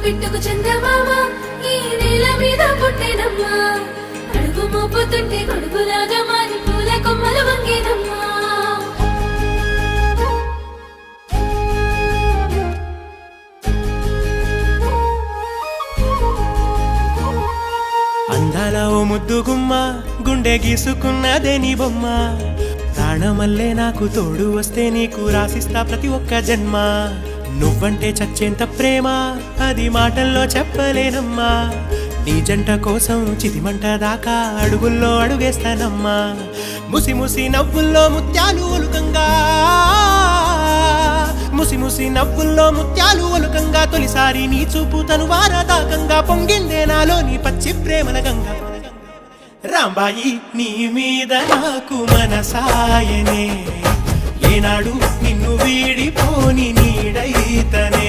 పిట్టుకు చందమామ ఈ నేల మీద పుట్టెనమ్మా అడుగు మోపుతుంటే గొడుగులాగా మారి పూల కొమ్మలు వంగేనమ్మా అందాల ఓ ముద్దు గుమ్మ గుండె గీసుకున్నదే నీ బొమ్మ ప్రాణమల్లే నాకు తోడు వస్తే నీకు రాసిస్తా ప్రతి ఒక్క జన్మ నువ్వంటే చచ్చేంత ప్రేమ అది మాటల్లో చెప్పలేనమ్మా నీ జంట కోసం చితిమంట దాకా అడుగుల్లో అడుగేస్తానమ్మా ముసి ముసి నవ్వుల్లో ముత్యాలు ఒలుకంగా ముసి ముసి నవ్వుల్లో ముత్యాలు ఒలుకంగా తొలిసారి నీ చూపు తను వారదాకంగా పొంగిందే నాలో నీ పచ్చి ప్రేమల గంగా రాంబాయి నీ మీద నాకు మనసాయనే ఏనాడు నిన్ను వీడిపోని నీడైతనే